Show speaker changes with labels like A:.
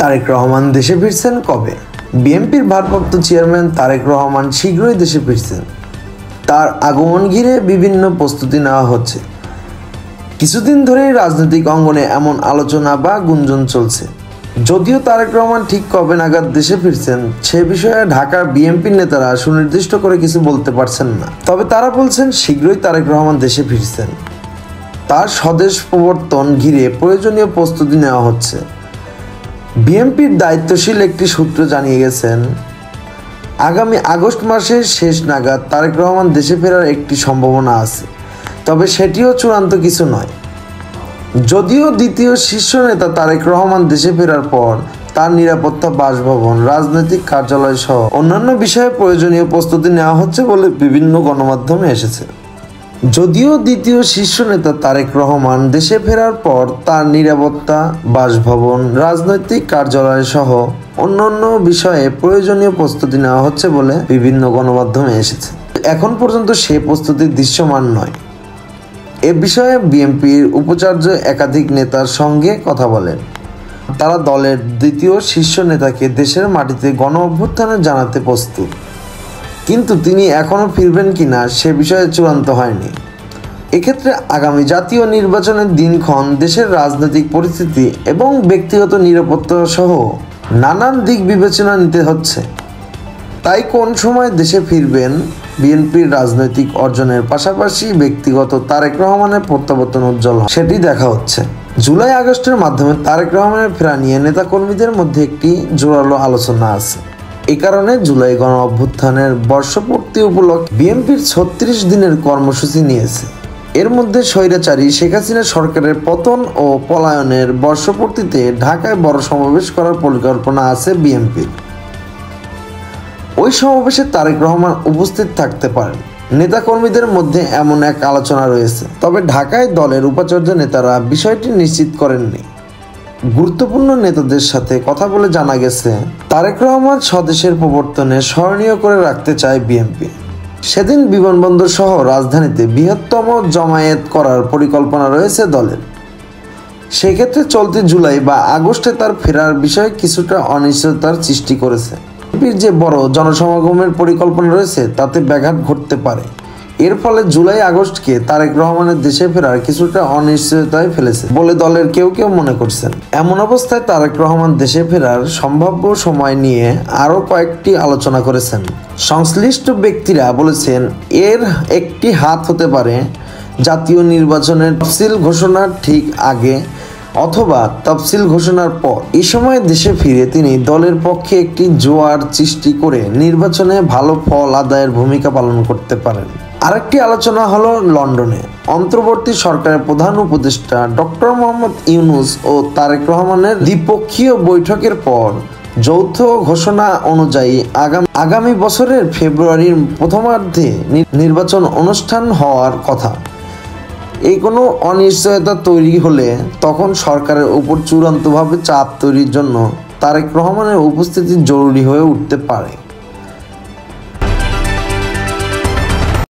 A: তারেক রহমান দেশে ফিরছেন কবে? বিএনপির ভারপ্রাপ্ত চেয়ারম্যান তারেক রহমান শীঘ্রই দেশে ফিরছেন। তার আগমন ঘিরে বিভিন্ন প্রস্তুতি নেওয়া হচ্ছে। কিছুদিন ধরেই রাজনৈতিক অঙ্গনে এমন আলোচনা বা গুঞ্জন চলছে। যদিও তারেক রহমান ঠিক কবে নাগাদ দেশে ফিরছেন সে বিষয়ে ঢাকার বিএনপির নেতারা সুনির্দিষ্ট করে কিছু বলতে পারছেন না। তবে তারা বলছেন শীঘ্রই তারেক রহমান দেশে ফিরছেন। তার স্বদেশ প্রবর্তন ঘিরে প্রয়োজনীয় প্রস্তুতি নেওয়া হচ্ছে। বিএনপির দায়িত্বশীল একটি সূত্র জানিয়ে গেছেন, আগামী আগস্ট মাসের শেষ নাগাদ তারেক রহমান দেশে ফেরার একটি সম্ভাবনা আছে, তবে সেটিও চূড়ান্ত কিছু নয়। যদিও দ্বিতীয় শীর্ষ নেতা তারেক রহমান দেশে ফেরার পর তার নিরাপত্তা, বাসভবন, রাজনৈতিক কার্যালয় সহ অন্যান্য বিষয়ে প্রয়োজনীয় প্রস্তুতি নেওয়া হচ্ছে বলে বিভিন্ন গণমাধ্যমে এসেছে। যদিও দ্বিতীয় শীর্ষ নেতা তারেক রহমান দেশে ফেরার পর তার নিরাপত্তা, বাসভবন, রাজনৈতিক কার্যালয় সহ অন্যান্য বিষয়ে প্রয়োজনীয় প্রস্তুতি নেওয়া হচ্ছে বলে বিভিন্ন গণমাধ্যমে এসেছে। এখন পর্যন্ত সে প্রস্তুতি দৃশ্যমান নয়। এ বিষয়ে বিএনপির উপাচার্য একাধিক নেতার সঙ্গে কথা বলেন। তারা দলের দ্বিতীয় শীর্ষ নেতাকে দেশের মাটিতে গণ অভ্যুত্থানে জানাতে প্রস্তুত, কিন্তু তিনি এখনও ফিরবেন কিনা সে বিষয়ে চূড়ান্ত হয়নি। এক্ষেত্রে আগামী জাতীয় নির্বাচনের দিনক্ষণ, দেশের রাজনৈতিক পরিস্থিতি এবং ব্যক্তিগত নিরাপত্তা সহ নানান দিক বিবেচনা নিতে হচ্ছে। তাই কোন সময় দেশে ফিরবেন, বিএনপির রাজনৈতিক অর্জনের পাশাপাশি ব্যক্তিগত তারেক রহমানের প্রত্যাবর্তন উজ্জ্বল সেটি দেখা হচ্ছে। জুলাই আগস্টের মাধ্যমে তারেক রহমানের ফেরা নিয়ে নেতাকর্মীদের মধ্যে একটি জোরালো আলোচনা আছে। এ কারণে জুলাই গণ অভ্যুত্থানের বর্ষপূর্তি উপলক্ষে বিএনপির 36 দিনের কর্মসূচি নিয়েছে। এর মধ্যে স্বৈরাচারী শেখ হাসিনা সরকারের পতন ও পলায়নের বর্ষপূর্তিতে ঢাকায় বড় সমাবেশ করার পরিকল্পনা আছে বিএনপির। ওই সমাবেশে তারেক রহমান উপস্থিত থাকতে পারেন। নেতাকর্মীদের মধ্যে এমন এক আলোচনা রয়েছে, তবে ঢাকায় দলের উপাচার্য নেতারা বিষয়টি নিশ্চিত করেননি। গুরুত্বপূর্ণ নেতাদের সাথে কথা বলে জানা গেছে, তারেক রহমান স্বদেশের প্রবর্তনে স্মরণীয় করে রাখতে চায় বিএনপি। সেদিন বিমানবন্দর সহ রাজধানীতে বৃহত্তম জমায়েত করার পরিকল্পনা রয়েছে দলের। সেক্ষেত্রে চলতি জুলাই বা আগস্টে তার ফেরার বিষয়ে কিছুটা অনিশ্চয়তার সৃষ্টি করেছে। বিএনপির যে বড় জনসমাগমের পরিকল্পনা রয়েছে তাতে ব্যাঘাত ঘটতে পারে। এর ফলে জুলাই আগস্টকে তারেক রহমানের দেশে ফেরার কিছুটা অনিশ্চয়তায় ফেলেছে বলে দলের কেউ কেউ মনে করছেন। এমন অবস্থায় তারেক রহমান দেশে ফেরার সম্ভাব্য সময় নিয়ে আরও কয়েকটি আলোচনা করেছেন। সংশ্লিষ্ট ব্যক্তিরা বলেছেন, এর একটি হাত হতে পারে জাতীয় নির্বাচনের তফসিল ঘোষণার ঠিক আগে অথবা তফসিল ঘোষণার পর। এই সময় দেশে ফিরে তিনি দলের পক্ষে একটি জোয়ার সৃষ্টি করে নির্বাচনে ভালো ফল আদায়ের ভূমিকা পালন করতে পারেন। আরেকটি আলোচনা হলো লন্ডনে অন্তর্বর্তী সরকারের প্রধান উপদেষ্টা ডক্টর মোহাম্মদ ইউনূস ও তারেক রহমানের দ্বিপক্ষীয় বৈঠকের পর যৌথ ঘোষণা অনুযায়ী আগামী বছরের ফেব্রুয়ারির প্রথমার্ধে নির্বাচন অনুষ্ঠান হওয়ার কথা। এই কোনো অনিশ্চয়তা তৈরি হলে তখন সরকারের উপর চূড়ান্তভাবে চাপ তৈরির জন্য তারেক রহমানের উপস্থিতি জরুরি হয়ে উঠতে পারে।